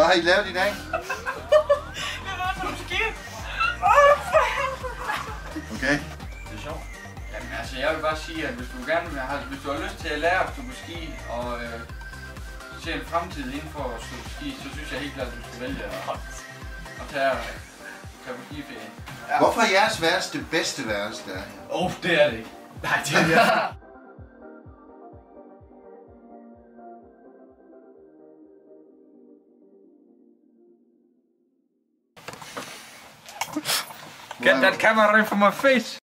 har I lavet i dag? Okay. Det er sjovt. Jamen altså, jeg vil bare sige, at hvis du har lyst til at lære at stå på ski og se en fremtid inden for at stå på ski, så synes jeg helt klart, at du skal vælge at tage på skiferie. Ja. Hvorfor er jeres værelse det bedste værelse der? Det er det ikke. Nej, det er det. Get that camera in from my face!